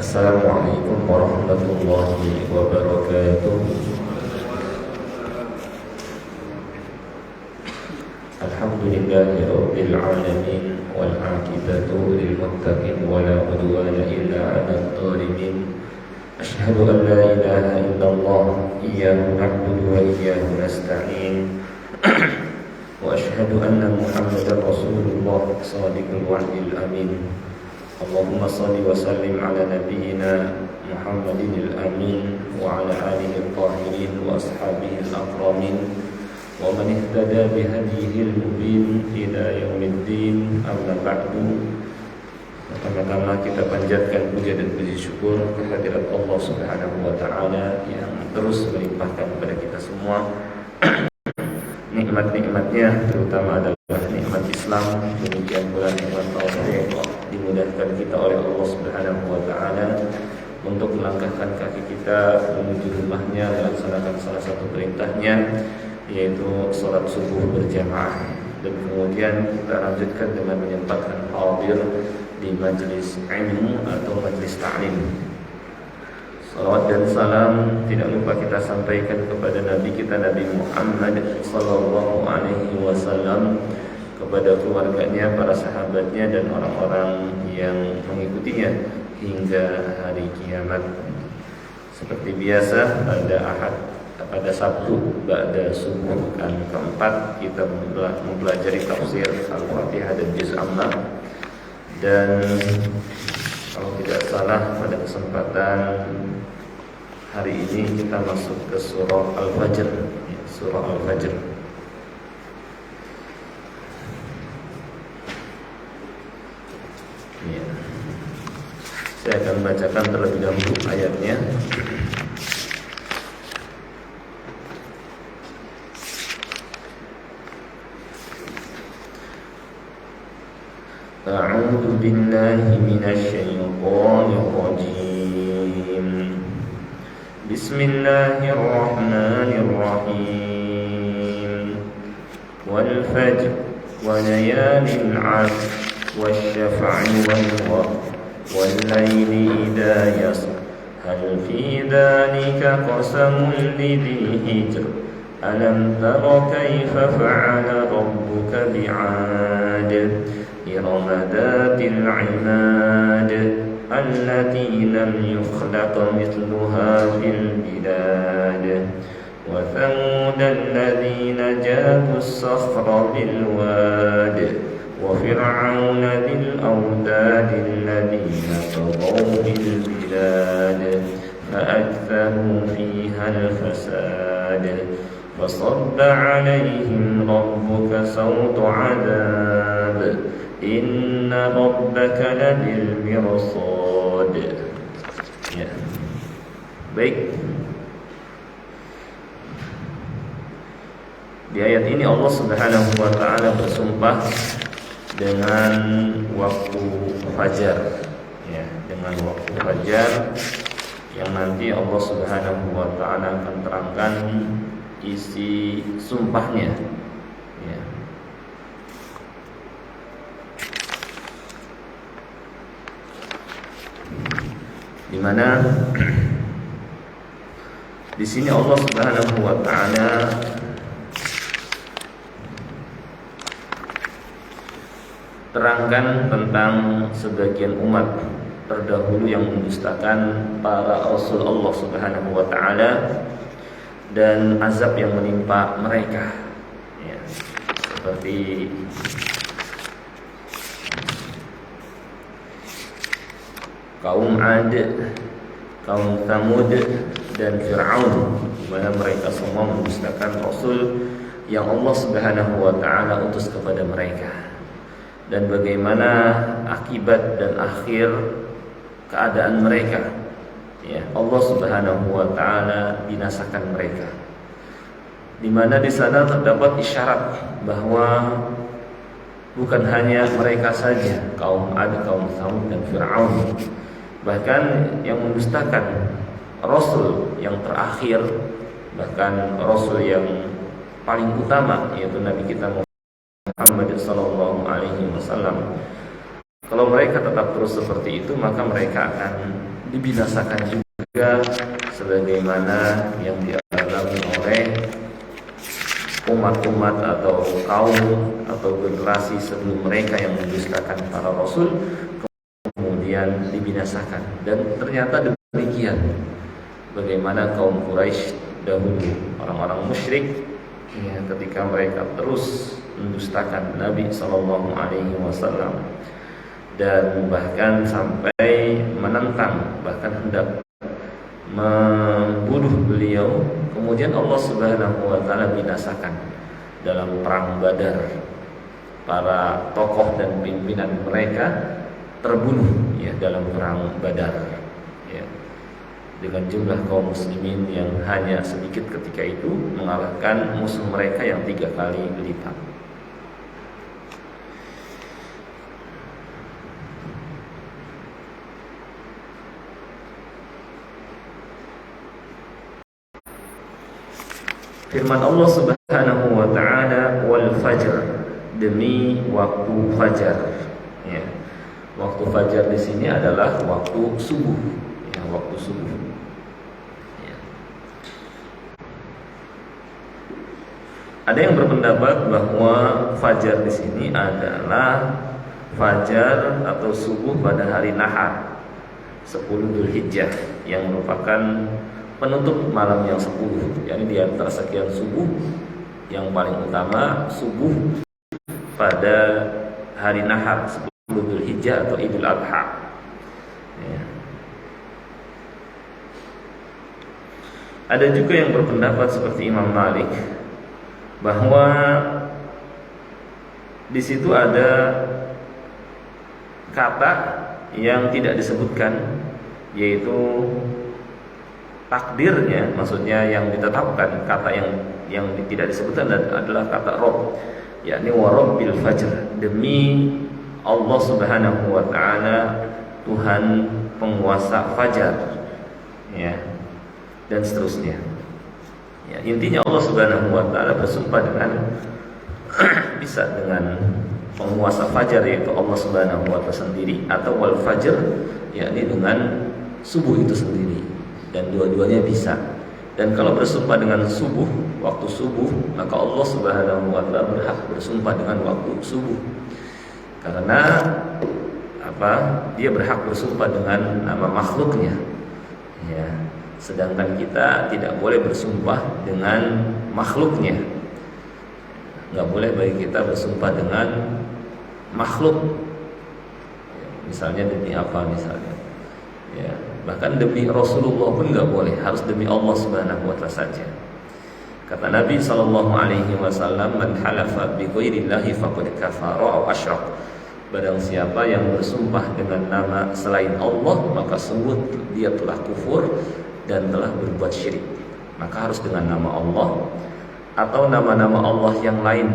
Assalamualaikum warahmatullahi wabarakatuh. Alhamdulillahi rabbil alamin wal 'aqibatu lil muttaqin wa la 'udwana illa 'alal zalimin. Asyhadu an la ilaha illallah iyyahu na'budu wa iyyahu nasta'in. Wa asyhadu anna Muhammadar Rasulullah shadiqul wa'dil amin. Allahumma salli wa sallim ala nabiyyina Muhammadin al-amin wa ala alihi al-tahirin wa ashabihi al-akramin wa man ihtada bihadihi al-mubin ila yaumiddin. Amma ba'du. Pertama-tama kita panjatkan puja dan puji syukur kehadirat Allah Subhanahu wa taala yang terus melimpahkan kepada kita semua nikmat-nikmatnya, terutama adalah nikmat Islam, demikian pula nikmat taufik dimudahkan kita oleh Allah Subhanahu wa taala untuk melangkahkan kaki kita menuju rumahnya, melaksanakan salah satu perintahnya, yaitu salat subuh berjamaah, dan kemudian kita lanjutkan dengan menyempatkan hadir di majelis ilmu atau majelis ta'lim. Salawat dan salam tidak lupa kita sampaikan kepada Nabi kita Nabi Muhammad sallallahu alaihi wasallam, kepada keluarganya, para sahabatnya, dan orang-orang yang mengikutinya hingga hari kiamat. Seperti biasa pada Sabtu pada subuh pekan keempat kita mempelajari tafsir Al-Fatihah dan Juz Amma. Dan kalau tidak salah pada kesempatan hari ini kita masuk ke surah Al-Fajr, surah Al-Fajr. Ya. Saya akan bacakan terlebih dahulu ayatnya. A'udzu billahi minasy syaithanir rajim. Bismillahirrahmanirrahim. Wal fajr wa layalin 'ashr wasyaf'i wal watr wal laili idza yasr hal fi dzalika qasamun lidhi hijr alam tara kayfa fa'ala rabbuka bi'ad إرم ذات العماد التي لم يخلق مثلها في البلاد وثمود الذين جابوا الصخر بالواد وفرعون ذي الأوتاد الذين طغوا بالبلاد فأكثروا فيها الفساد فصب عليهم ربك سوط عذاب إن ربك لبالمرصاد. Ya. Baik. Di ayat ini Allah Subhanahu wa taala bersumpah dengan waktu fajar, ya, dengan waktu fajar yang nanti Allah Subhanahu wa taala akan terangkan isi sumpahnya, ya. Di mana di sini Allah Subhanahu wa taala terangkan tentang sebagian umat terdahulu yang mendustakan para rasul Allah Subhanahu wa taala dan azab yang menimpa mereka, ya, seperti kaum Ad, kaum Thamud, dan Fir'aun, di mana mereka semua mendustakan rasul yang Allah Subhanahu wa taala utus kepada mereka, dan bagaimana akibat dan akhir keadaan mereka, ya, Allah Subhanahu wa taala binasakan mereka. Di mana di sana terdapat isyarat bahwa bukan hanya mereka saja, kaum Ad, kaum Thamud, dan Fir'aun, bahkan yang mendustakan rasul yang terakhir, bahkan rasul yang paling utama, yaitu Nabi kita Muhammad sallallahu alaihi wasallam, Kalau mereka tetap terus seperti itu, maka mereka akan dibinasakan juga sebagaimana yang dialami oleh umat-umat atau kaum atau generasi sebelum mereka yang mendustakan para rasul, kemudian dibinasakan. Dan ternyata demikian, bagaimana kaum Quraisy dahulu, orang-orang musyrik, ya, ketika mereka terus mendustakan Nabi Sallallahu Alaihi Wasallam dan bahkan sampai menentang, bahkan hendak membunuh beliau, kemudian Allah Subhanahu wa taala binasakan dalam perang Badar. Para tokoh dan pimpinan mereka terbunuh ya dalam perang Badar, ya, dengan jumlah kaum muslimin yang hanya sedikit ketika itu, mengalahkan musuh mereka yang 3 kali lipat. Firman Allah Subhanahu wa taala, wal fajr, demi waktu fajar. Ya. Waktu fajar di sini adalah waktu subuh, ya, waktu subuh. Ya. Ada yang berpendapat bahwa fajar di sini adalah fajar atau subuh pada hari Nahar 10 Dzulhijjah, yang merupakan penutup malam yang 10. Yani di antara sekian subuh, yang paling utama subuh pada hari Nahar 10 Dzulhijjah atau Idul Adha. Ya. Ada juga yang berpendapat seperti Imam Malik bahwa di situ ada kata yang tidak disebutkan, yaitu takdirnya, maksudnya yang ditetapkan. Kata yang tidak disebutkan adalah kata Rabb, yakni warabbil fajr, demi Allah Subhanahu wa taala, Tuhan penguasa fajar, ya, dan seterusnya. Ya, intinya Allah Subhanahu wa taala bersumpah dengan bisa dengan penguasa fajar, yaitu Allah Subhanahu wa taala sendiri, atau wal fajr, yakni dengan subuh itu sendiri. Dan dua-duanya bisa. Dan kalau bersumpah dengan subuh, waktu subuh, maka Allah Subhanahu wa taala berhak bersumpah dengan waktu subuh. Karena apa? Dia berhak bersumpah dengan nama makhluknya. Ya. Sedangkan kita tidak boleh bersumpah dengan makhluknya. Enggak boleh bagi kita bersumpah dengan makhluk. Misalnya demi apa misalnya? Ya, bahkan demi Rasulullah pun nggak boleh, harus demi Allah Subhanahu wa taala saja. Kata Nabi sallallahu alaihi wasallam, man halafa bi ghairillahi faqad kafara aw asyrak. Barang siapa yang bersumpah dengan nama selain Allah, maka sungguh dia telah kufur dan telah berbuat syirik. Maka harus dengan nama Allah atau nama-nama Allah yang lain,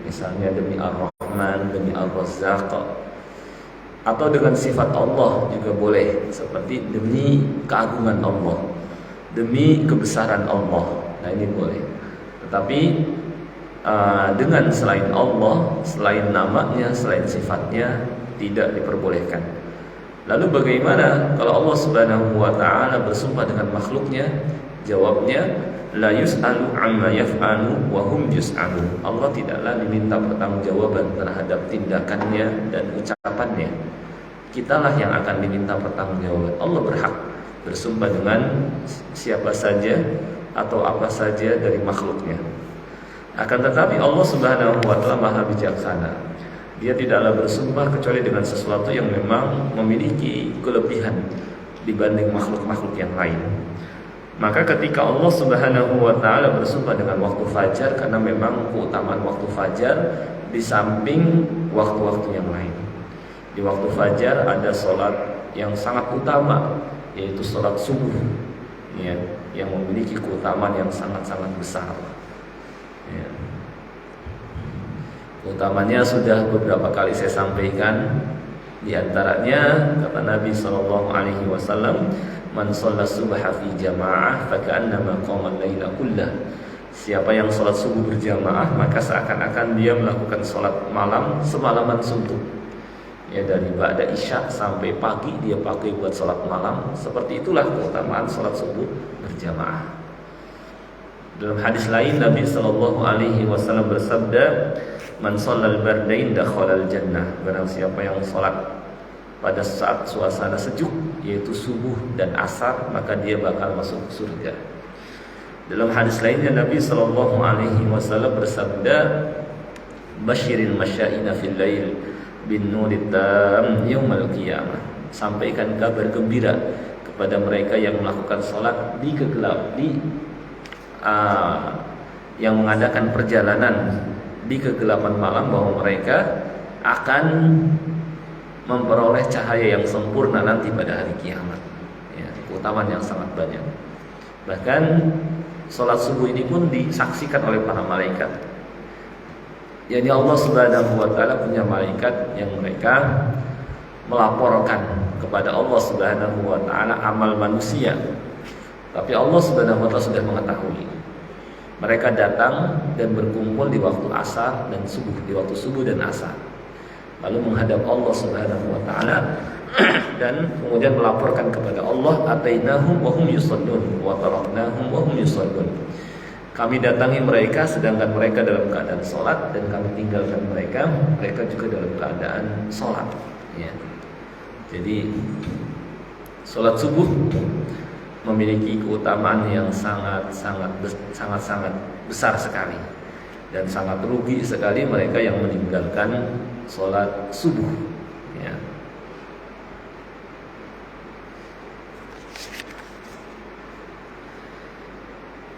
misalnya demi Ar-Rahman, demi Ar-Razzaq, atau dengan sifat Allah juga boleh, seperti demi keagungan Allah, demi kebesaran Allah. Nah, ini boleh. Tetapi dengan selain Allah, selain namanya, selain sifatnya, tidak diperbolehkan. Lalu bagaimana kalau Allah Subhanahu wa taala bersumpah dengan makhluknya? Jawabnya, la yus'alu amma yaf'alu wa hum yus'alun. Allah tidaklah diminta pertanggungjawaban terhadap tindakannya dan ucapannya. Kitalah yang akan diminta pertanggungjawaban. Allah berhak bersumpah dengan siapa saja atau apa saja dari makhluknya. Akan tetapi Allah Subhanahu wa taala Maha bijaksana. Dia tidaklah bersumpah kecuali dengan sesuatu yang memang memiliki kelebihan dibanding makhluk-makhluk yang lain. Maka ketika Allah Subhanahu wa taala bersumpah dengan waktu fajar, karena memang keutamaan waktu fajar di samping waktu-waktu yang lain. Di waktu fajar ada sholat yang sangat utama, yaitu sholat subuh, ya, yang memiliki keutamaan yang sangat-sangat besar. Ya. Keutamanya sudah beberapa kali saya sampaikan. Di antaranya kata Nabi SAW, man shalla subha fi jamaah faka'annama qama al-laila kullah. Siapa yang sholat subuh berjamaah, maka seakan-akan dia melakukan sholat malam semalaman suntuk. Ya, dari ba'da isya sampai pagi dia pakai buat sholat malam. Seperti itulah keutamaan sholat subuh berjamaah. Dalam hadis lain Nabi Shallallahu Alaihi Wasallam bersabda, "Man shallal bardain dakhalal jannah." Barang siapa yang sholat pada saat suasana sejuk, yaitu subuh dan asar, maka dia bakal masuk surga. Dalam hadis lainnya Nabi Shallallahu Alaihi Wasallam bersabda, "Basyiril masyaina fil lail bin nurit tam yaumal qiyamah." Sampaikan kabar gembira kepada mereka yang melakukan sholat di yang mengadakan perjalanan di kegelapan malam, bahwa mereka akan memperoleh cahaya yang sempurna nanti pada hari kiamat. Ya, keutamaan yang sangat banyak. Bahkan sholat subuh ini pun disaksikan oleh para malaikat. Yani Allah Subhanahu wa taala punya malaikat yang mereka melaporkan kepada Allah Subhanahu wa taala amal manusia. Tapi Allah Subhanahu wa taala sudah mengetahui. Mereka datang dan berkumpul di waktu asar dan subuh, di waktu subuh dan asar. Lalu menghadap Allah Subhanahu wa taala dan kemudian melaporkan kepada Allah, "Atainahum wa hum yusallun wa taraknahum wa hum yusallun." Kami datangi mereka sedangkan mereka dalam keadaan sholat, dan kami tinggalkan mereka juga dalam keadaan sholat. Ya. Jadi sholat subuh memiliki keutamaan yang sangat besar sekali, dan sangat rugi sekali mereka yang meninggalkan sholat subuh. Ya.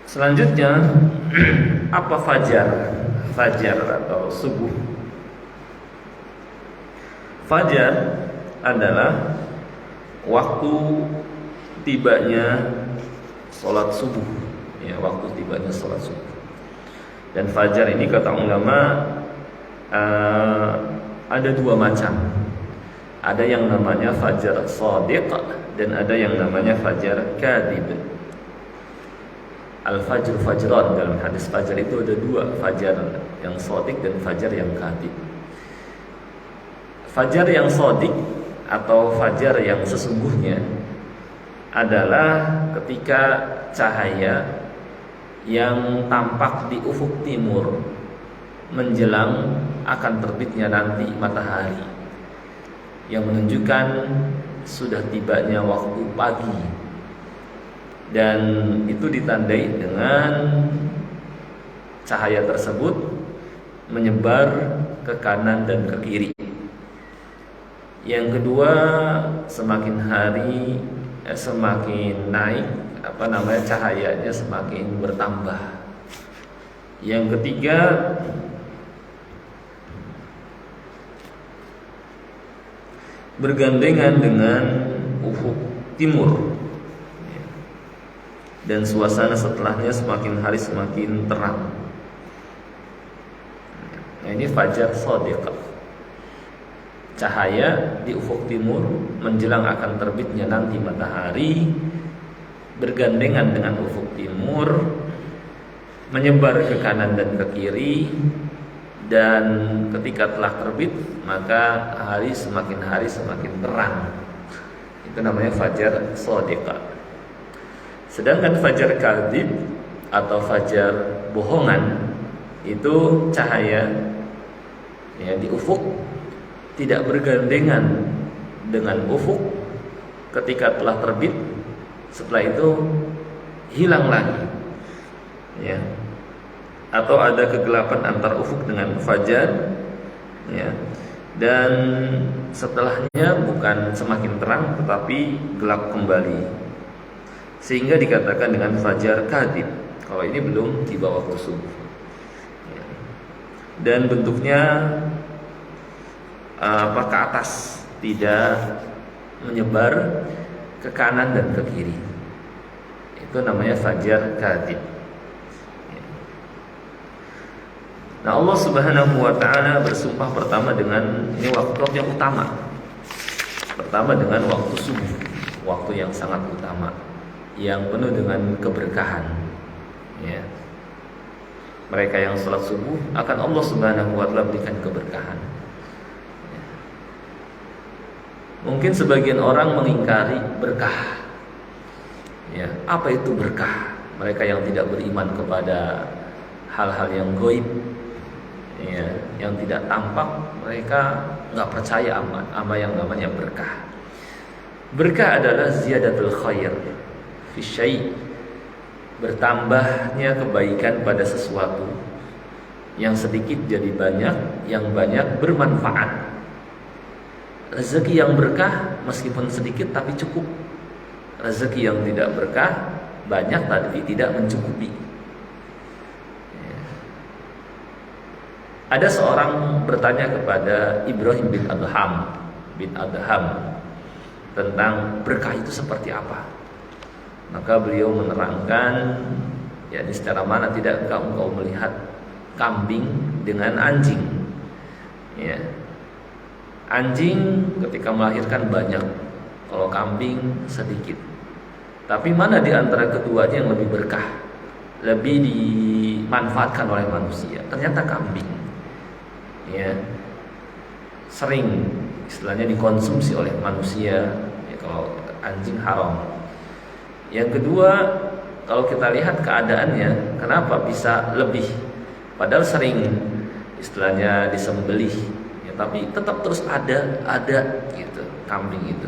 Selanjutnya, apa fajar atau subuh? Fajar adalah waktu tibanya sholat subuh. Ya, waktu tibanya sholat subuh. Dan fajar ini kata ulama ada dua macam. Ada yang namanya fajar shadiq dan ada yang namanya fajar kadhib. Al-fajr fajran, dalam hadis fajar itu ada dua, fajar yang shadiq dan fajar yang kadhib. Fajar yang shadiq atau fajar yang sesungguhnya adalah ketika cahaya yang tampak di ufuk timur menjelang akan terbitnya nanti matahari, yang menunjukkan sudah tibanya waktu pagi. Dan itu ditandai dengan cahaya tersebut menyebar ke kanan dan ke kiri. Yang kedua, semakin hari semakin naik cahayanya semakin bertambah. Yang ketiga, bergandengan dengan ufuk timur, dan suasana setelahnya semakin hari semakin terang. Nah, ini fajar shadiq. Cahaya di ufuk timur menjelang akan terbitnya nanti matahari bergandengan dengan ufuk timur, menyebar ke kanan dan ke kiri, dan ketika telah terbit maka hari semakin terang. Itu namanya fajar shadiq. Sedangkan fajar kadhib atau fajar bohongan itu cahaya ya di ufuk tidak bergandengan dengan ufuk ketika telah terbit, setelah itu hilang lagi. Ya. Atau ada kegelapan antar ufuk dengan fajar, ya. Dan setelahnya bukan semakin terang tetapi gelap kembali. Sehingga dikatakan dengan fajar kadhib. Kalau ini belum tiba waktu subuh. Ya. Dan bentuknya ke atas, tidak menyebar ke kanan dan ke kiri. Itu namanya fajar kadhib. Nah, Allah Subhanahu wa taala bersumpah pertama dengan ini waktu yang utama. Pertama dengan waktu subuh, waktu yang sangat utama, yang penuh dengan keberkahan. Ya. Mereka yang sholat subuh akan Allah Subhanahu wa taala berikan keberkahan. Ya. Mungkin sebagian orang mengingkari berkah. Ya, apa itu berkah? Mereka yang tidak beriman kepada hal-hal yang gaib, ya, yang tidak tampak, mereka nggak percaya sama yang namanya berkah. Berkah adalah ziyadatul khair fi syai', bertambahnya kebaikan pada sesuatu. Yang sedikit jadi banyak, yang banyak bermanfaat. Rezeki yang berkah meskipun sedikit tapi cukup. Rezeki yang tidak berkah banyak tapi tidak mencukupi. Ada seorang bertanya kepada Ibrahim bin Adham tentang berkah itu seperti apa. Maka beliau menerangkan, yakni secara mana tidak engkau melihat kambing dengan anjing. Ya. Anjing ketika melahirkan banyak, kalau kambing sedikit. Tapi mana di antara keduanya yang lebih berkah, lebih dimanfaatkan oleh manusia? Ternyata kambing. Ya, sering istilahnya dikonsumsi oleh manusia. Ya, kalau anjing haram. Yang kedua, kalau kita lihat keadaannya, kenapa bisa lebih? Padahal sering istilahnya disembelih, ya, tapi tetap terus ada gitu kambing itu.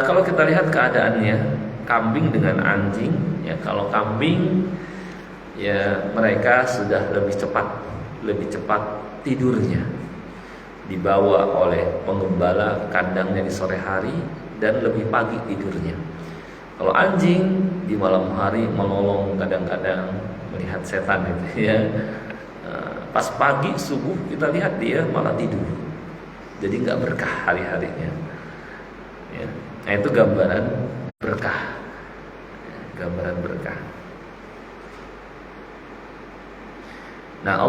Kalau kita lihat keadaannya, kambing dengan anjing, ya kalau kambing, ya mereka sudah lebih cepat tidurnya, dibawa oleh pengembala kandangnya di sore hari dan lebih pagi tidurnya. Kalau anjing di malam hari melolong, kadang-kadang melihat setan itu, ya. Pas pagi subuh kita lihat dia malah tidur, jadi nggak berkah hari-harinya. Ya. Nah itu gambaran berkah, gambaran berkah. Nah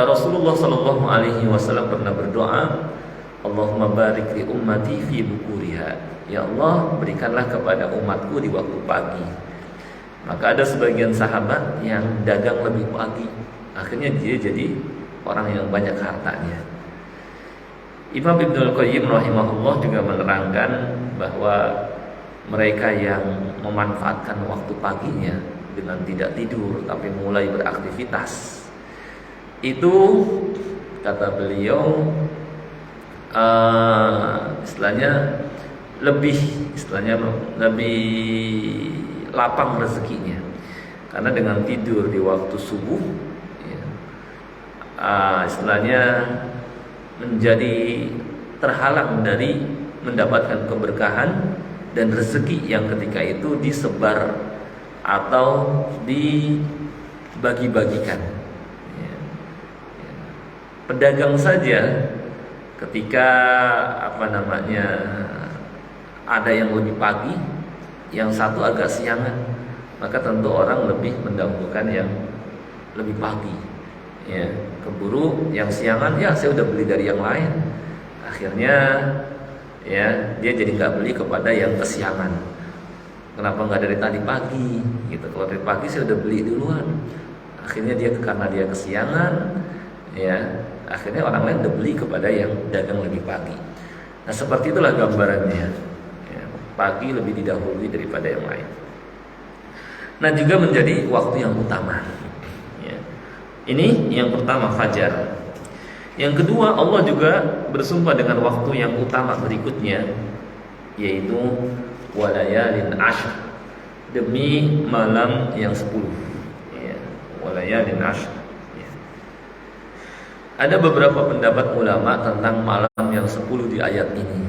Rasulullah Shallallahu Alaihi Wasallam pernah berdoa, Allahumma barik li ummati fi bukuriha. Ya Allah, berikanlah kepada umatku di waktu pagi. Maka ada sebagian sahabat yang dagang lebih pagi, akhirnya dia jadi orang yang banyak hartanya. Imam Ibnul Qayyim rahimahullah juga menerangkan bahwa mereka yang memanfaatkan waktu paginya dengan tidak tidur tapi mulai beraktivitas, itu kata beliau istilahnya lebih lapang rezekinya, karena dengan tidur di waktu subuh, ya, istilahnya menjadi terhalang dari mendapatkan keberkahan dan rezeki yang ketika itu disebar atau dibagi-bagikan. Ya. Pedagang saja ketika ada yang lebih pagi, yang satu agak siangan, maka tentu orang lebih mendahulukan yang lebih pagi. Ya, keburu yang siangan, ya saya udah beli dari yang lain. Akhirnya ya dia jadi nggak beli kepada yang kesiangan. Kenapa nggak dari tadi pagi? Gitu. Kalau dari pagi saya udah beli duluan. Akhirnya dia karena dia kesiangan, ya akhirnya orang lain udah beli kepada yang dagang lebih pagi. Nah seperti itulah gambarannya. Ya, pagi lebih didahului daripada yang lain. Nah juga menjadi waktu yang utama. Ini yang pertama, fajar. Yang kedua, Allah juga bersumpah dengan waktu yang utama berikutnya, yaitu walayalin ashr, demi malam yang 10. Ya, walayalin ashr. Ya. Ada beberapa pendapat ulama tentang malam yang 10 di ayat ini.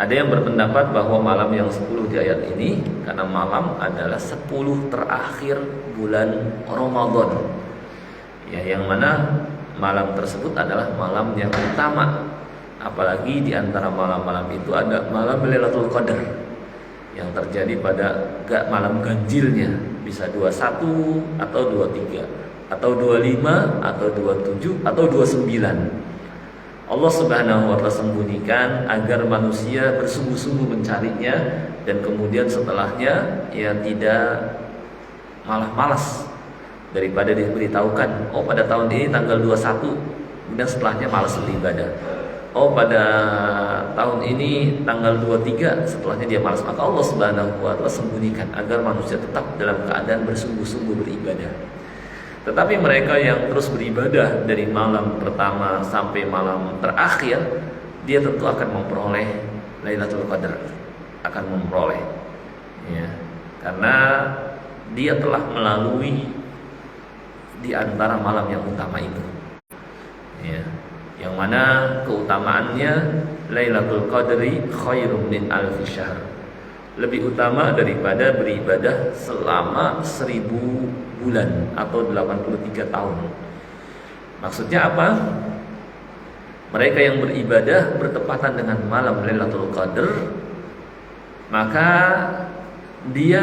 Ada yang berpendapat bahwa malam yang 10 di ayat ini karena malam adalah 10 terakhir bulan Ramadan. Ya, yang mana malam tersebut adalah malam yang utama. Apalagi di antara malam-malam itu ada malam Lailatul Qadar yang terjadi pada malam ganjilnya, bisa 21 atau 23 atau 25 atau 27 atau 29. Allah Subhanahu wa taala sembunyikan agar manusia bersungguh-sungguh mencarinya, dan kemudian setelahnya ya tidak malah malas daripada diberitahukan, oh pada tahun ini tanggal 21 Kemudian setelahnya malas beribadah. Oh, pada tahun ini tanggal 23 setelahnya dia malas, maka Allah Subhanahu wa taala sembunyikan agar manusia tetap dalam keadaan bersungguh-sungguh beribadah. Tetapi mereka yang terus beribadah dari malam pertama sampai malam terakhir, dia tentu akan memperoleh Lailatul Qadar, akan memperoleh, ya, karena dia telah melalui di antara malam yang utama itu, ya, yang mana keutamaannya Lailatul Qadri khairum min alfi syahr, lebih utama daripada beribadah selama 1000 bulan atau 83 tahun. Maksudnya apa? Mereka yang beribadah bertepatan dengan malam Lailatul Qadar, maka dia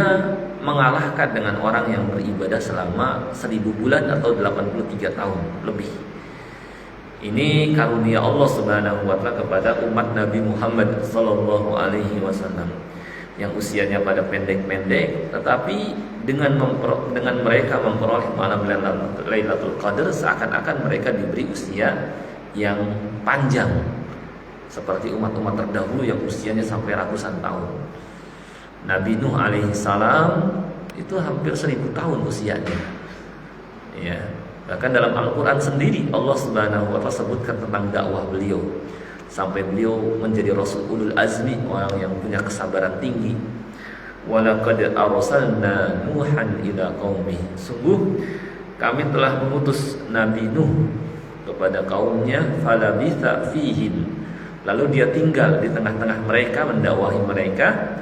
mengalahkan dengan orang yang beribadah selama 1000 bulan atau 83 tahun lebih. Ini karunia Allah Subhanahu wa taala kepada umat Nabi Muhammad sallallahu alaihi wasallam yang usianya pada pendek-pendek, tetapi dengan mereka memperoleh malam Lailatul Qadar, seakan-akan mereka diberi usia yang panjang seperti umat-umat terdahulu yang usianya sampai ratusan tahun. Nabi Nuh alaihissalam itu hampir 1000 tahun usianya, ya. Bahkan dalam Al-Quran sendiri Allah Subhanahu wa taala sebutkan tentang dakwah beliau, sampai beliau menjadi Rasul Ulul Azmi, orang yang punya kesabaran tinggi. Walaqad arsalna Nuhan ila qaumih, sungguh kami telah mengutus Nabi Nuh kepada kaumnya, falabitha fihim, lalu dia tinggal di tengah-tengah mereka, mendakwahi mereka,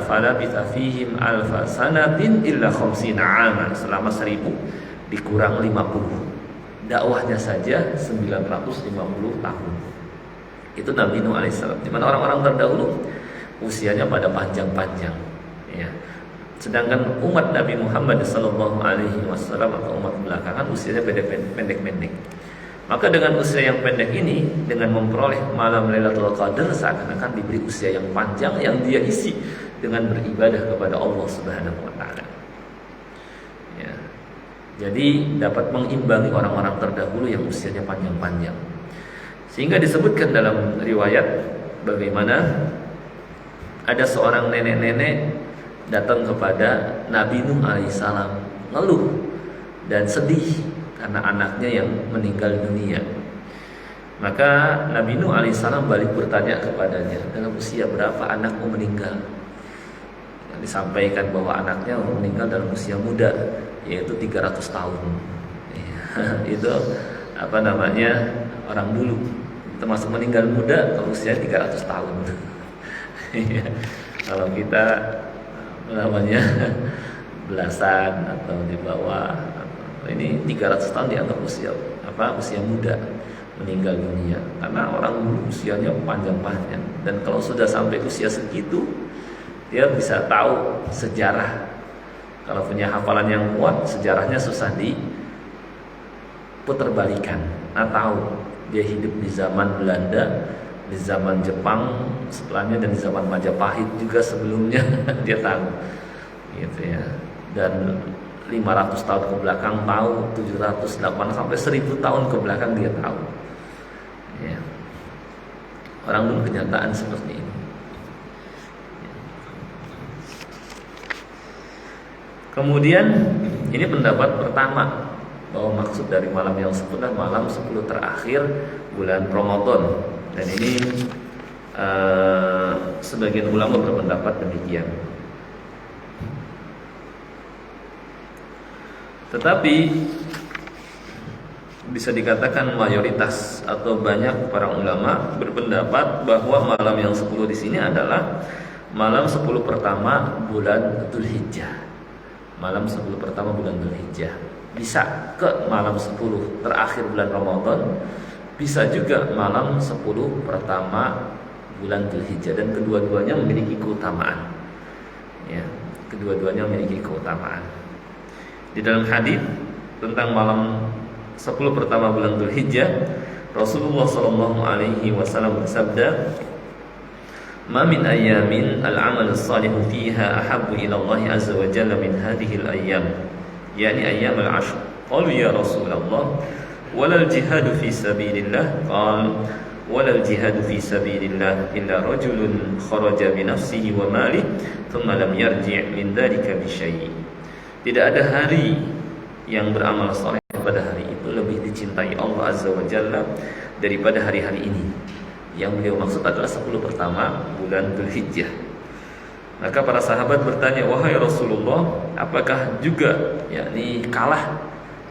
falabitha fihim alfa sanatin illa khamsina aman, selama 1000 dikurang 50, dakwahnya saja 950 tahun. Itu Nabi Nuh alaihissalam. Di mana orang-orang terdahulu usianya pada panjang-panjang, ya. Sedangkan umat Nabi Muhammad sallallahu alaihi wasallam atau umat belakangan usianya pendek-pendek. Maka dengan usia yang pendek ini, dengan memperoleh malam Lailatul Qadar, seakan-akan diberi usia yang panjang yang dia isi dengan beribadah kepada Allah Subhanahu wa taala. Ya. Jadi dapat mengimbangi orang-orang terdahulu yang usianya panjang-panjang. Sehingga disebutkan dalam riwayat bagaimana ada seorang nenek-nenek datang kepada Nabi Nuh alaihissalam, ngeluh dan sedih karena anaknya yang meninggal dunia. Maka Nabi Nuh alaihissalam balik bertanya kepadanya, dalam usia berapa anakmu meninggal? Disampaikan bahwa anaknya meninggal dalam usia muda, yaitu 300 tahun. Itu apa namanya, orang dulu termasuk meninggal muda kalau usia 300 tahun. Kalau kita namanya belasan atau di bawah, ini 300 tahun dianggap usia muda meninggal dunia, karena orang dulu usianya panjang-panjang. Dan kalau sudah sampai usia segitu, dia bisa tahu sejarah. Kalau punya hafalan yang kuat, sejarahnya susah diputerbalikan. Nah, tahu dia hidup di zaman Belanda, di zaman Jepang setelahnya, dan di zaman Majapahit juga sebelumnya dia tahu, gitu ya. Dan 500 tahun ke belakang tahu, 700, 800 sampai 1000 tahun ke belakang dia tahu. Ya. Orang dulu kenyataan seperti ini. Kemudian ini pendapat pertama, bahwa maksud dari malam yang 10 adalah malam 10 terakhir bulan Ramadan. Dan ini sebagian ulama berpendapat demikian. Tetapi bisa dikatakan mayoritas atau banyak para ulama berpendapat bahwa malam yang 10 di sini adalah malam 10 pertama bulan Dzulhijjah. Malam 10 pertama bulan Dzulhijjah. Bisa ke malam 10 terakhir bulan Ramadan, bisa juga malam 10 pertama bulan Dzulhijjah, dan kedua-duanya memiliki keutamaan. Ya, kedua-duanya memiliki keutamaan. Di dalam hadis tentang malam 10 pertama bulan Dzulhijjah, Rasulullah sallallahu alaihi wasallam bersabda, "Ma min ayamin al-amal as-salihu fiha ahabbu ila Allah azza wa jalla min hadhihi al-ayyam." Yani ayyam al-ashr. Qalu ya Rasulullah, walal jihadu fi sabilillah qal walal jihadu fi sabilillah illa rajulun kharaja bi nafsihi wa malihi thumma lam yarji' min dzalika bi syai'. Tidak ada hari yang beramal saleh pada hari itu lebih dicintai Allah Azza wa Jalla daripada hari-hari ini. Yang beliau maksud adalah 10 pertama bulan Dzulhijjah. Maka para sahabat bertanya, wahai Rasulullah, apakah juga yakni kalah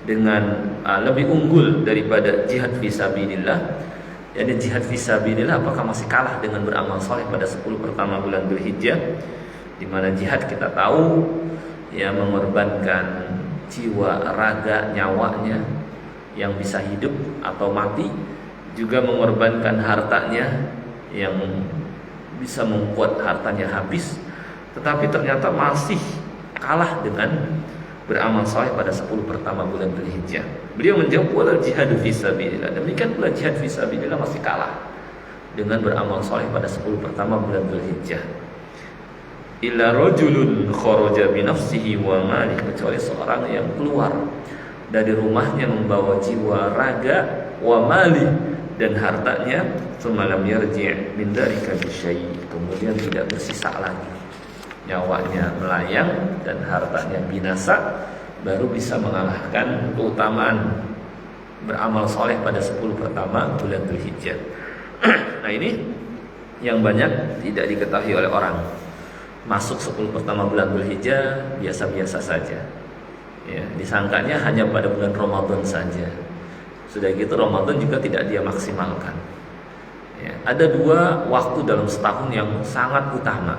dengan lebih unggul daripada jihad fisabilillah? Yani jihad fisabilillah apakah masih kalah dengan beramal saleh pada 10 pertama bulan Dzulhijjah? Di mana jihad kita tahu ya mengorbankan jiwa, raga, nyawanya yang bisa hidup atau mati, juga mengorbankan hartanya yang bisa membuat hartanya habis, tetapi ternyata masih kalah dengan beramal saleh pada 10 pertama bulan Dzulhijjah. Beliau menjawab wala jihadu fisabilillah. Demikian pula jihad fisabilillah masih kalah dengan beramal saleh pada 10 pertama bulan Dzulhijjah. Illa rajulun kharaja bi nafsihi wa malihi, kecuali seorang yang keluar dari rumahnya membawa jiwa, raga, wa mali, dan hartanya, semalam yarji' min dzalika bi syai', kemudian tidak bersisa lagi, nyawanya melayang dan hartanya binasa, baru bisa mengalahkan keutamaan beramal soleh pada 10 pertama bulan Dzulhijjah. Nah ini yang banyak tidak diketahui oleh orang. Masuk 10 pertama bulan Dzulhijjah biasa-biasa saja ya, disangkanya hanya pada bulan Ramadan saja. Sudah gitu Ramadan juga tidak dia maksimalkan ya. Ada 2 waktu dalam setahun yang sangat utama,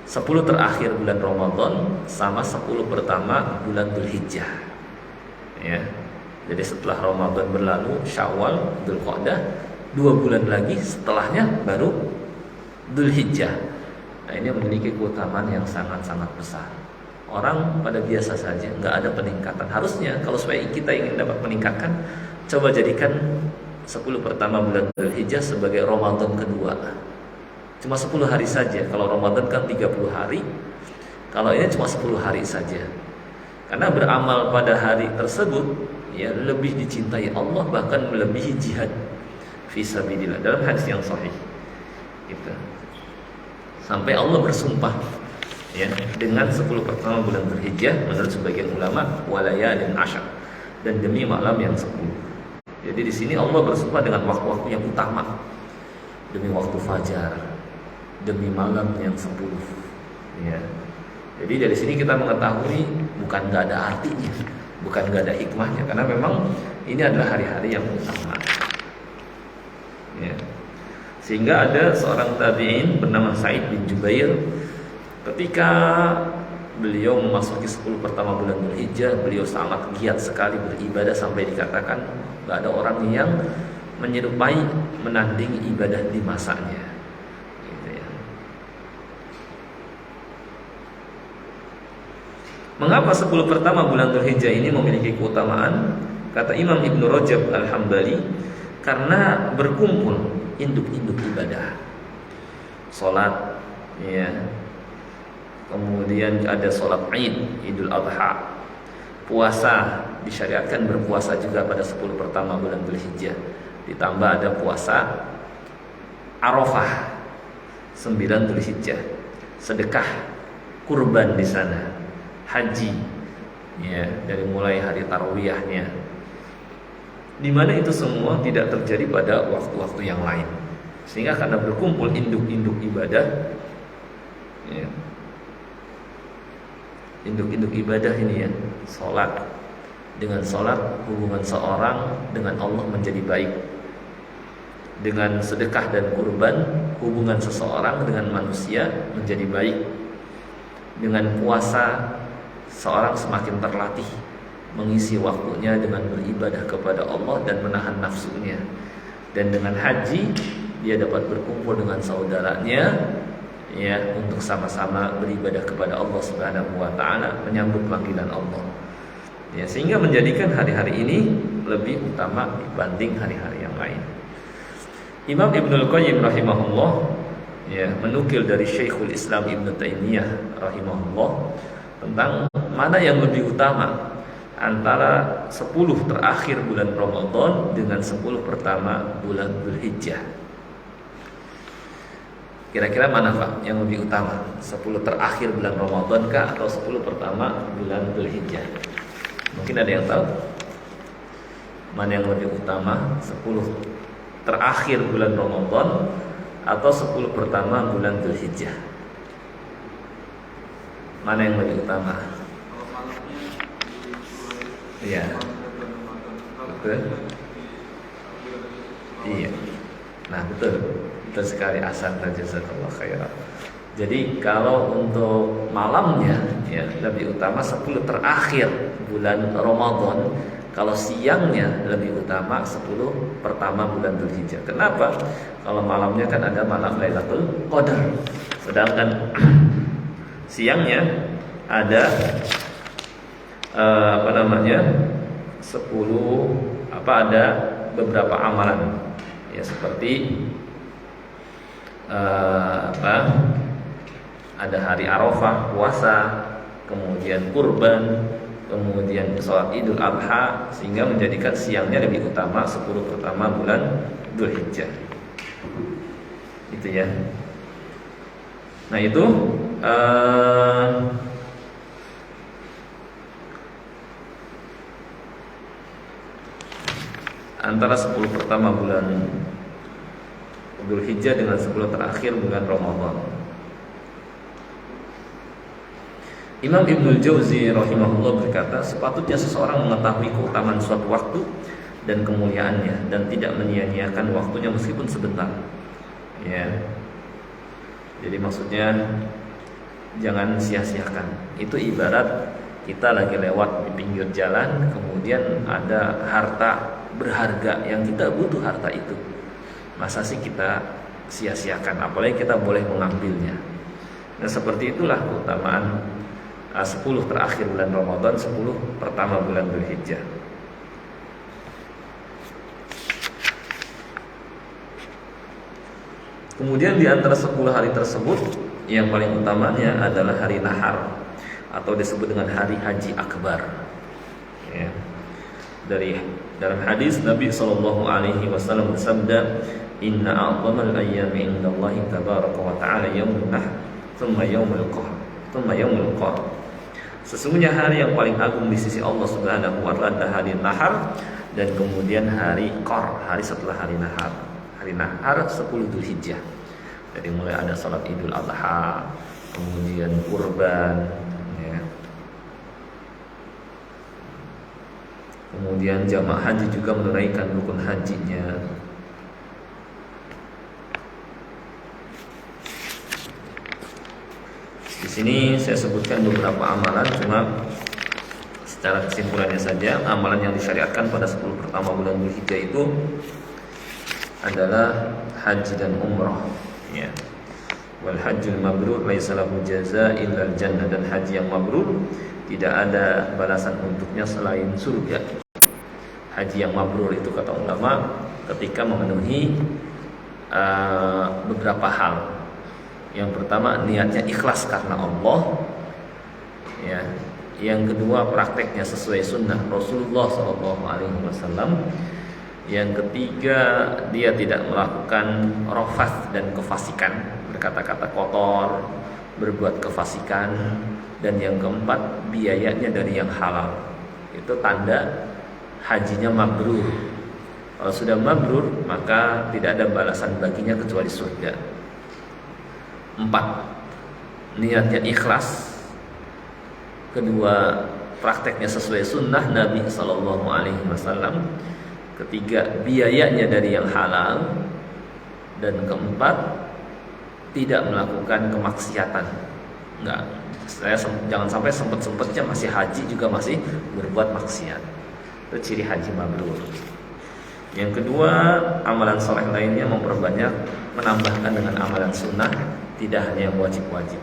10 terakhir bulan Ramadan sama 10 pertama bulan Dzulhijjah ya. Jadi setelah Ramadan berlalu, Syawal, Dzulqa'dah, 2 bulan lagi setelahnya baru Dzulhijjah. Nah ini memiliki keutamaan yang sangat-sangat besar. Orang pada biasa saja, nggak ada peningkatan. Harusnya kalau supaya kita ingin dapat meningkatkan, coba jadikan 10 pertama bulan Dzulhijjah sebagai Ramadan kedua. Cuma 10 hari saja. Kalau Ramadan kan 30 hari, kalau ini cuma 10 hari saja. Karena beramal pada hari tersebut ya lebih dicintai Allah, bahkan melebihi jihad fisabilillah dalam hadis yang sahih. Gitu. Sampai Allah bersumpah ya dengan 10 pertama bulan Dzulhijjah menurut sebagian ulama walayalin asyar, dan demi malam yang 10. Jadi di sini Allah bersumpah dengan waktu-waktu yang utama, demi waktu fajar, demi malam yang 10 ya. Jadi dari sini kita mengetahui bukan nggak ada artinya, bukan nggak ada hikmahnya, karena memang ini adalah hari-hari yang utama ya. Sehingga ada seorang tabi'in bernama Sa'id bin Jubair, ketika beliau memasuki 10 pertama bulan Dzulhijjah, beliau sangat giat sekali beribadah sampai dikatakan nggak ada orang yang menyerupai menandingi ibadah di masanya. Gitu ya. Mengapa 10 pertama bulan Dzulhijjah ini memiliki keutamaan? Kata Imam Ibnu Rajab Al-Hambali, karena berkumpul induk-induk ibadah, sholat ya, kemudian ada sholat Id, Idul Adha, puasa, disyariatkan berpuasa juga pada 10 pertama bulan Dzulhijjah, ditambah ada puasa Arafah 9 Dzulhijjah, sedekah, kurban di sana, haji ya, dari mulai hari tarawiyahnya, di mana itu semua tidak terjadi pada waktu-waktu yang lain. Sehingga karena berkumpul induk-induk ibadah ya, induk-induk ibadah ini ya, sholat, dengan sholat hubungan seorang dengan Allah menjadi baik, dengan sedekah dan kurban hubungan seseorang dengan manusia menjadi baik, dengan puasa seorang semakin terlatih mengisi waktunya dengan beribadah kepada Allah dan menahan nafsunya, dan dengan haji dia dapat berkumpul dengan saudaranya ya untuk sama-sama beribadah kepada Allah Subhanahu wa taala, menyambut panggilan Allah ya, sehingga menjadikan hari-hari ini lebih utama dibanding hari-hari yang lain. Imam Ibnul Qayyim rahimahullah ya menukil dari Syekhul Islam Ibnu Taimiyah rahimahullah tentang mana yang lebih utama antara 10 terakhir bulan Ramadan dengan 10 pertama bulan Dzulhijjah. Kira-kira mana Pak yang lebih utama? 10 terakhir bulan Ramadan kah atau 10 pertama bulan Dzulhijjah? Mungkin ada yang tahu? Mana yang lebih utama? 10 terakhir bulan Ramadan atau 10 pertama bulan Dzulhijjah? Mana yang lebih utama? Iya. Betul. Iya. Nah, betul. Betul sekali, Ahsan, jazakallahu khairan. Jadi kalau untuk malamnya ya lebih utama 10 terakhir bulan Ramadan. Kalau siangnya lebih utama 10 pertama bulan Dzulhijjah. Kenapa? Kalau malamnya kan ada malam Lailatul Qadar. Sedangkan siangnya ada 10 ada beberapa amalan ya seperti ada hari Arafah, puasa, kemudian kurban, kemudian sholat Idul Adha, sehingga menjadikan siangnya lebih utama 10 pertama bulan Dzulhijjah. Itu ya. Nah itu antara 10 pertama bulan Dzulhijjah dengan 10 terakhir bulan Ramadan. Imam Ibnul Jauzi rahimahullah berkata, sepatutnya seseorang mengetahui keutamaan suatu waktu dan kemuliaannya dan tidak menyia-nyiakan waktunya meskipun sebentar. Ya. Jadi maksudnya jangan sia-siakan. Itu ibarat kita lagi lewat di pinggir jalan, kemudian ada harta berharga yang kita butuh harta itu. Masa sih kita sia-siakan, apalagi kita boleh mengambilnya. Nah seperti itulah keutamaan 10 terakhir bulan Ramadan, 10 pertama bulan Dzulhijjah. Kemudian di antara 10 hari tersebut yang paling utamanya adalah hari Nahar atau disebut dengan hari Haji Akbar. Ya. Dalam hadis Nabi SAW bersabda, Inna a'zamal ayyami indallahi tabaraka wa ta'ala yaumul nahr, thumma yaumul qahr. Sesungguhnya hari yang paling agung di sisi Allah Subhanahu wa ta'ala adalah hari Nahar dan kemudian hari Qahr, hari setelah hari Nahar. Hari Nahar 10 Dzulhijjah. Jadi mulai ada salat Idul Adha, kemudian kurban, ya. Kemudian jamaah haji juga menunaikan rukun hajinya. Di sini saya sebutkan beberapa amalan, cuma secara kesimpulannya saja, amalan yang disyariatkan pada 10 pertama bulan Dzulhijjah itu adalah haji dan umrah. Ya. Wal hajjul mabrur laisa lahu jazaa illa al-jannah, dan haji yang mabrur tidak ada balasan untuknya selain surga. Haji yang mabrur itu kata ulama ketika memenuhi beberapa hal. Yang pertama niatnya ikhlas karena Allah, ya. Yang kedua prakteknya sesuai sunnah Rasulullah SAW. Yang ketiga dia tidak melakukan rafath dan kefasikan, berkata-kata kotor, berbuat kefasikan. Dan yang keempat biayanya dari yang halal. Itu tanda hajinya mabrur. Kalau sudah mabrur maka tidak ada balasan baginya kecuali surga. 4. Niatnya ikhlas. Kedua, prakteknya sesuai sunnah Nabi SAW. Ketiga, biayanya dari yang halal. Dan keempat, tidak melakukan kemaksiatan. Enggak, jangan sampai sempat-sempatnya masih haji juga masih berbuat maksiat. Itu ciri haji mabrur. Yang kedua, amalan soleh lainnya memperbanyak, menambahkan dengan amalan sunnah, tidak hanya yang wajib-wajib.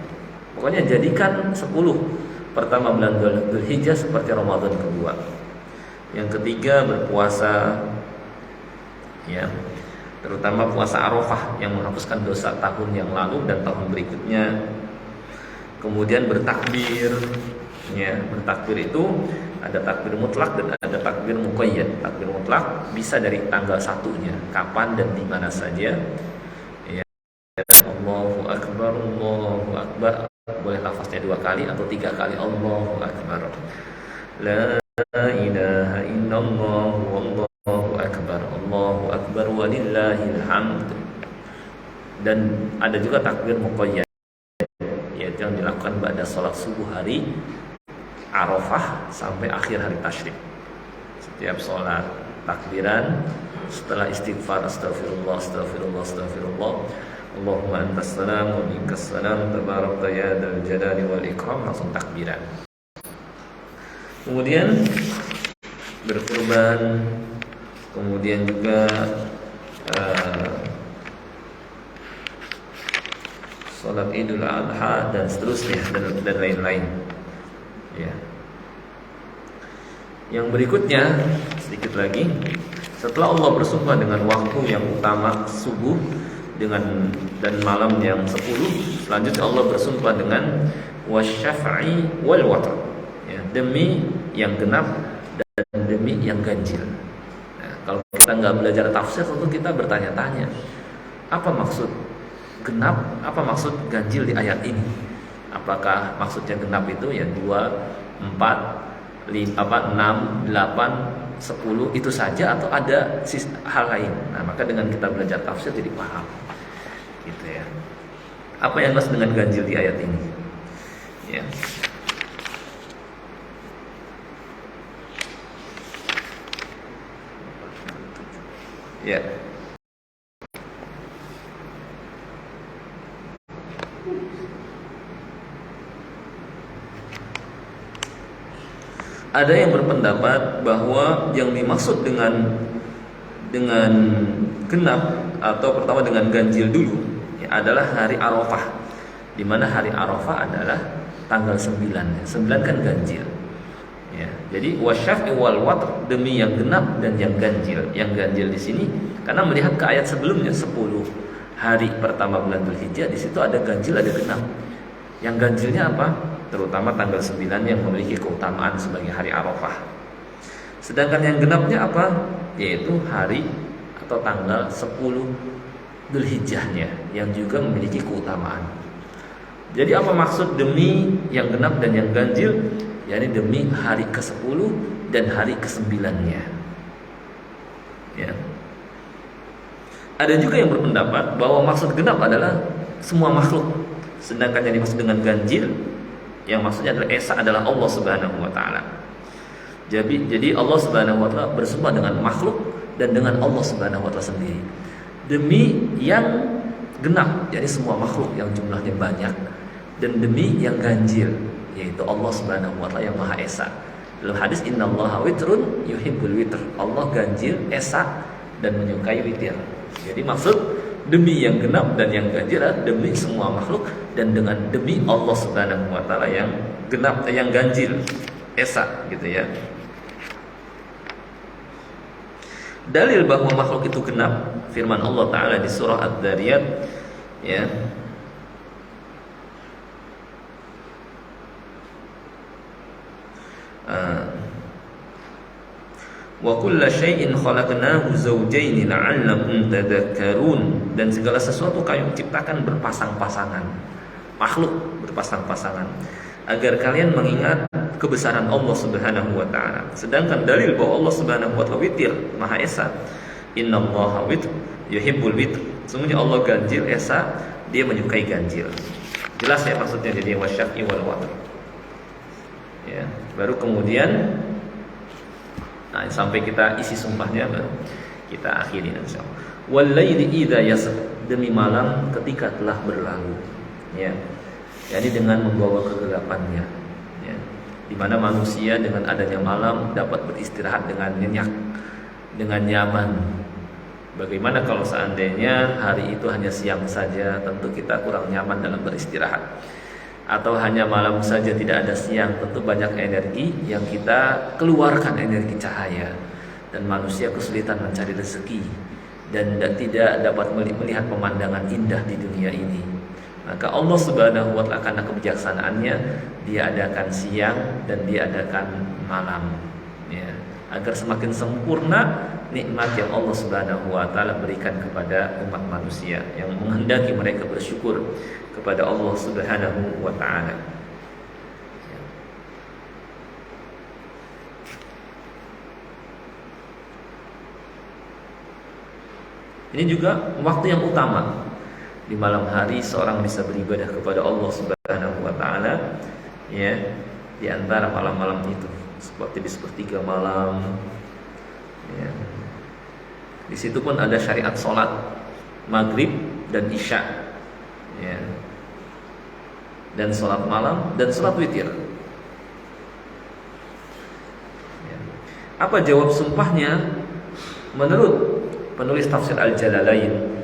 Pokoknya jadikan 10 pertama bulan Dzulhijjah seperti Ramadan kedua. Yang ketiga, berpuasa, ya, terutama puasa Arafah yang menghapuskan dosa tahun yang lalu dan tahun berikutnya. Kemudian bertakbir, ya, bertakbir itu Ada takbir mutlak dan ada takbir muqayyad. Takbir mutlak bisa dari tanggal satunya, kapan dan di mana saja. Ya, Allahu Akbar, Allahu Akbar. Boleh lafaznya 2 kali atau 3 kali. Allahu Akbar. La ilaha illallah, Allahu Akbar, Allahu Akbar walillahil hamd. Dan ada juga takbir muqayyad, yaitu yang dilakukan pada sholat subuh hari Arafah sampai akhir hari tasyrik. Setiap sholat takbiran, setelah istighfar, astagfirullah, astagfirullah, astagfirullah, Allahumma antas salam wa minkas salam, tabarakta ya dzal jalali wal ikram, langsung takbiran. Kemudian berkurban, kemudian juga sholat Idul Adha dan seterusnya dan lain-lain. Ya. Yang berikutnya sedikit lagi, setelah Allah bersumpah dengan waktu yang utama subuh dan malam yang 10, selanjutnya Allah bersumpah dengan wasyafa'i wal watr, ya, demi yang genap dan demi yang ganjil. Nah, kalau kita nggak belajar tafsir, tentu kita bertanya-tanya, apa maksud genap, apa maksud ganjil di ayat ini? Apakah maksudnya genap itu ya 2, 4, 6, 8, 10 itu saja atau ada hal lain? Nah, maka dengan kita belajar tafsir jadi paham, gitu ya. Apa yang maksud dengan ganjil di ayat ini? Ya. Ya. Ada yang berpendapat bahwa yang dimaksud dengan genap atau pertama dengan ganjil dulu ya, adalah hari Arafah, di mana hari Arafah adalah tanggal 9. 9 kan ganjil. Ya, jadi wasyaf'i wal watr, demi yang genap dan yang ganjil. Yang ganjil di sini karena melihat ke ayat sebelumnya 10 hari pertama bulan Dzulhijjah, di situ ada ganjil, ada genap. Yang ganjilnya apa? Terutama tanggal 9 yang memiliki keutamaan sebagai hari Arafah. Sedangkan yang genapnya apa? Yaitu hari atau tanggal 10 Dzulhijjahnya yang juga memiliki keutamaan. Jadi apa maksud demi yang genap dan yang ganjil? yakni demi hari ke-10 dan hari ke-9-nya. Ya. Ada juga yang berpendapat bahwa maksud genap adalah semua makhluk, sedangkan yang dimaksud dengan ganjil yang maksudnya adalah esa adalah Allah Subhanahu wa taala. Jadi Allah Subhanahu wa taala bersumpah dengan makhluk dan dengan Allah Subhanahu wa taala sendiri. Demi yang genap, jadi semua makhluk yang jumlahnya banyak, dan demi yang ganjil, yaitu Allah Subhanahu wa taala yang Maha Esa. Dalam hadis innallaha witrun yuhibbul witr. Allah ganjil, esa dan menyukai witir. Jadi maksud demi yang genap dan yang ganjil adalah demi semua makhluk dan dengan demi Allah Subhanahu wa taala yang genap, yang ganjil, esa gitu ya. Dalil bahwa makhluk itu genap, firman Allah Ta'ala di surah Ad-Dariyat ya. Wa kulla syai'in khalaqnahu zawjayn la'allakum tadhakkarun, dan segala sesuatu kami ciptakan berpasang-pasangan, makhluk berpasang-pasangan agar kalian mengingat kebesaran Allah Subhanahu wa taala. Sedangkan dalil bahwa Allah Subhanahu wa taala witir, Maha Esa, innallaha witr yuhibbul witr. Semuanya Allah ganjil, esa, dia menyukai ganjil. Jelas ya maksudnya, jadi wasyafi wal watr. Ya, baru kemudian sampai kita isi sumpahnya baru kita akhiri insyaallah. Wal laili idza yasr, demi malam ketika telah berlalu. Ya. Jadi dengan membawa kegelapannya, ya, di mana manusia dengan adanya malam dapat beristirahat dengan nyenyak, dengan nyaman. Bagaimana kalau seandainya hari itu hanya siang saja, tentu kita kurang nyaman dalam beristirahat. Atau hanya malam saja, tidak ada siang, tentu banyak energi yang kita keluarkan, energi cahaya, dan manusia kesulitan mencari rezeki dan tidak dapat melihat pemandangan indah di dunia ini. Maka Allah Subhanahu wa taala karena kebijaksanaannya dia adakan siang dan dia adakan malam, ya, agar semakin sempurna nikmat yang Allah Subhanahu wa taala berikan kepada umat manusia yang menghendaki mereka bersyukur kepada Allah Subhanahu wa taala. Ini juga waktu yang utama. Di malam hari seorang bisa beribadah kepada Allah Subhanahu wa taala, ya, di antara malam-malam itu, seperti di sepertiga malam, ya. Di situ pun ada syariat sholat maghrib dan isya, ya, dan sholat malam dan sholat witir. Ya. Apa jawab sumpahnya? Menurut penulis tafsir Al-Jalalain,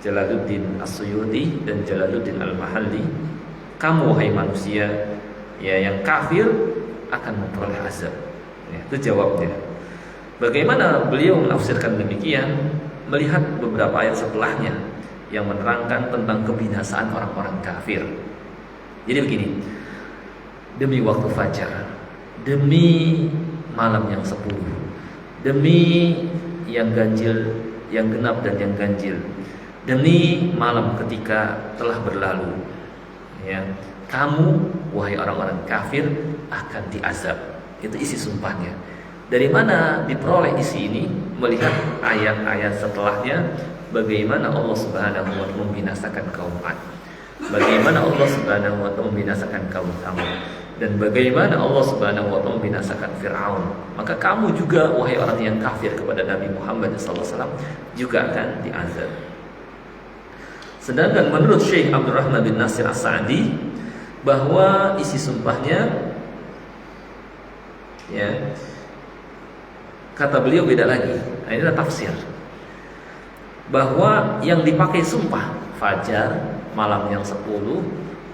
Jalaluddin As-Suyuti dan Jalaluddin Al-Mahalli, kamu wahai manusia, ya, yang kafir akan memperoleh azab. Ya, itu jawabnya. Bagaimana beliau menafsirkan demikian? Melihat beberapa ayat setelahnya yang menerangkan tentang kebinasaan orang-orang kafir. Jadi begini, demi waktu fajar, demi malam yang 10, demi yang ganjil, yang genap dan yang ganjil, demi malam ketika telah berlalu, ya, kamu wahai orang-orang kafir akan diazab. Itu isi sumpahnya. Dari mana diperoleh isi ini? Melihat ayat-ayat setelahnya, bagaimana Allah Subhanahu wa taala membinasakan kaum Ad, bagaimana Allah Subhanahu wa taala membinasakan kaum Tsamud, dan bagaimana Allah Subhanahu wa taala membinasakan Fir'aun. Maka kamu juga wahai orang yang kafir kepada Nabi Muhammad SAW juga akan diazab. Sedangkan menurut Syekh Abdurrahman bin Nasir As-Sa'di, bahwa isi sumpahnya, ya, kata beliau beda lagi. Nah, ini adalah tafsir, bahwa yang dipakai sumpah fajar, malam yang 10,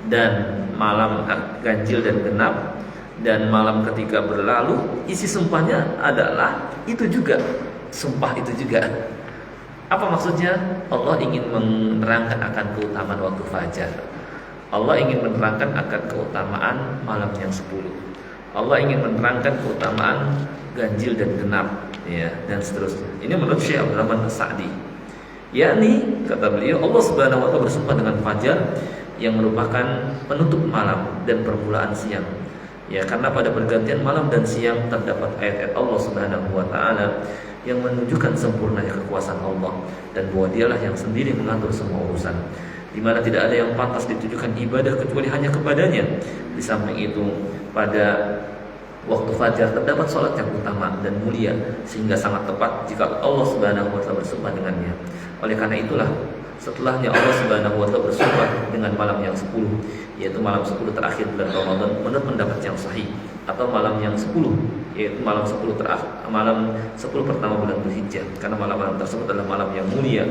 dan malam ganjil dan genap, dan malam ketika berlalu, isi sumpahnya adalah itu juga, sumpah itu juga. Apa maksudnya? Allah ingin menerangkan akan keutamaan waktu fajar. Allah ingin menerangkan akan keutamaan malam yang 10. Allah ingin menerangkan keutamaan ganjil dan genap, ya, dan seterusnya. Ini menurut Syekh Abdurrahman As-Sa'di. Yakni kata beliau, Allah Subhanahu wa taala bersumpah dengan fajar yang merupakan penutup malam dan permulaan siang. Ya, karena pada pergantian malam dan siang terdapat ayat-ayat Allah Subhanahu wa taala yang menunjukkan sempurnanya kekuasaan Allah dan bahwa Dialah yang sendiri mengatur semua urusan, di mana tidak ada yang pantas ditujukan ibadah kecuali hanya kepadanya. Di samping itu, pada waktu fajar terdapat sholat yang utama dan mulia, sehingga sangat tepat jika Allah Subhanahu wa taala bersumpah dengannya. Oleh karena itulah, setelahnya Allah Subhanahu wa taala bersumpah dengan malam yang 10, yaitu malam 10 terakhir bulan Ramadan menurut pendapat yang sahih, atau malam yang 10, yaitu malam 10 malam 10 pertama bulan Dzulhijjah, karena malam-malam tersebut adalah malam yang mulia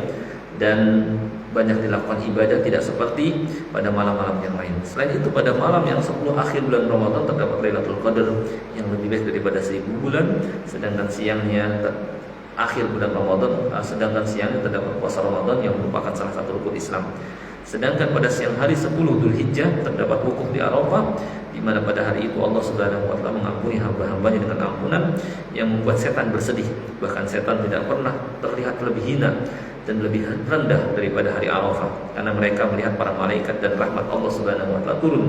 dan banyak dilakukan ibadah, tidak seperti pada malam-malam yang lain. Selain itu, pada malam yang 10 akhir bulan Ramadan terdapat Lailatul Qadar yang lebih baik daripada 1000 bulan, sedangkan siangnya akhir bulan Ramadan, sedangkan siangnya terdapat puasa Ramadan yang merupakan salah satu rukun Islam. Sedangkan pada siang hari 10 Dzulhijjah terdapat wukuf di Arafah, di mana pada hari itu Allah Subhanahu wa taala mengampuni hamba-hambanya dengan ampunan yang membuat setan bersedih. Bahkan setan tidak pernah terlihat lebih hina dan lebih rendah daripada hari Arafah, karena mereka melihat para malaikat dan rahmat Allah Subhanahu wa taala turun,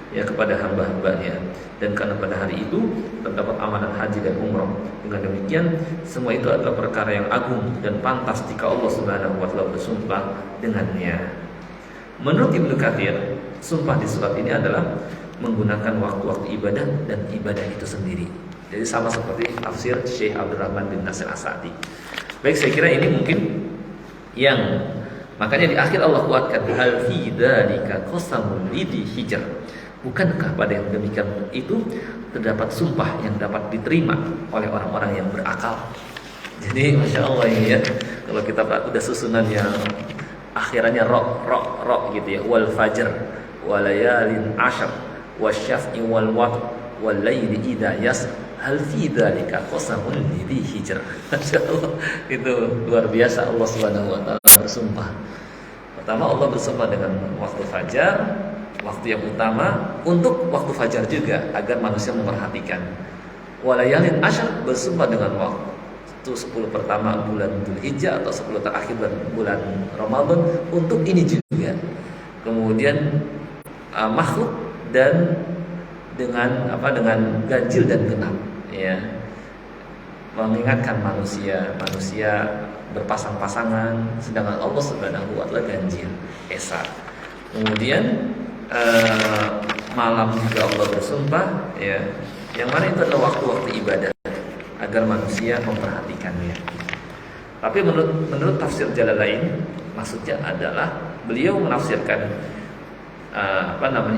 ya, kepada hamba-hambanya. Dan karena pada hari itu terdapat amalan haji dan umrah. Dengan demikian, semua itu adalah perkara yang agung dan pantas jika Allah Subhanahu wa taala bersumpah dengannya. Menurut Ibnu Katsir, sumpah di surat ini adalah menggunakan waktu-waktu ibadah dan ibadah itu sendiri. Jadi sama seperti tafsir Syekh Abdurrahman bin Nasir As-Sa'di. Baik, saya kira ini mungkin yang makanya di akhir Allah kuatkan, hal fi dzalika qasamul lidhi hijr. Bukankah pada yang demikian itu terdapat sumpah yang dapat diterima oleh orang-orang yang berakal? Jadi Masya Allah ini, ya, kalau kita udah susunan yang akhirannya rok gitu, ya, wal fajr walayalin ashar wasyaf'i wal watr wal laili idza yas hal fi dzalika qasamul lidhi hijr. Masyaallah, itu luar biasa Allah Subhanahu wa taala bersumpah. Pertama, Allah bersumpah dengan waktu fajar, waktu yang utama untuk waktu fajar juga, agar manusia memperhatikan. Walayalin asyar, bersumpah dengan waktu 10 pertama bulan Dzulhijjah atau 10 terakhir bulan Ramadan untuk ini juga. Kemudian makhluk dan dengan ganjil dan genap, ya, mengingatkan manusia berpasang-pasangan, sedangkan Allah Subhanahu wa taala ganjil, esa. Kemudian malam juga Allah bersumpah, ya, yang mana itu adalah waktu-waktu ibadah agar manusia memperhatikannya. Tapi menurut tafsir Jalalain, maksudnya adalah beliau menafsirkan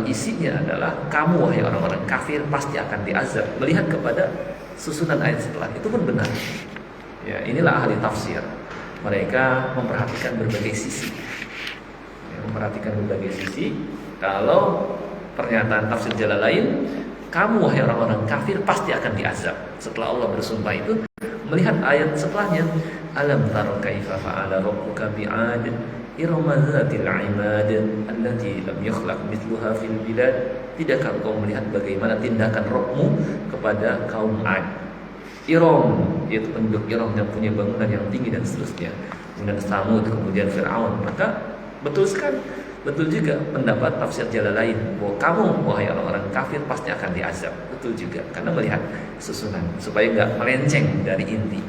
isinya adalah kamu wahai orang-orang kafir pasti akan diazab, melihat kepada susunan ayat setelah itu pun benar. Ya, inilah ahli tafsir. Mereka memperhatikan berbagai sisi. Kalau pernyataan tafsir Jalalain, kamu wahai orang-orang kafir pasti akan diazab. Setelah Allah bersumpah itu, melihat ayat setelahnya, alam tara kaifa fa'ala rabbuka bi'ad irama dzatil 'imad allati lam yukhlaq mithluha fil bilad. Tidakkah engkau melihat bagaimana tindakan Rabbmu kepada kaum 'Ad? Iram, yaitu penduduk Iram yang punya bangunan yang tinggi dan seterusnya. Kemudian Samud, kemudian Fir'aun. Maka betul juga pendapat tafsir Jalalain bahwa kamu wahai orang-orang kafir pasti akan diazab. Betul juga, karena melihat susunan supaya enggak melenceng dari inti.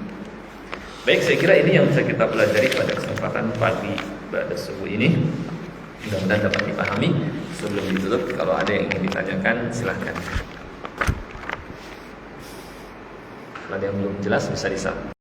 Baik, saya kira ini yang bisa kita pelajari pada kesempatan pagi pada subuh ini. Mudah-mudahan dapat dipahami. Sebelum ditutup, kalau ada yang ingin ditanyakan silahkan. Kalau ada yang belum jelas bisa disampaikan.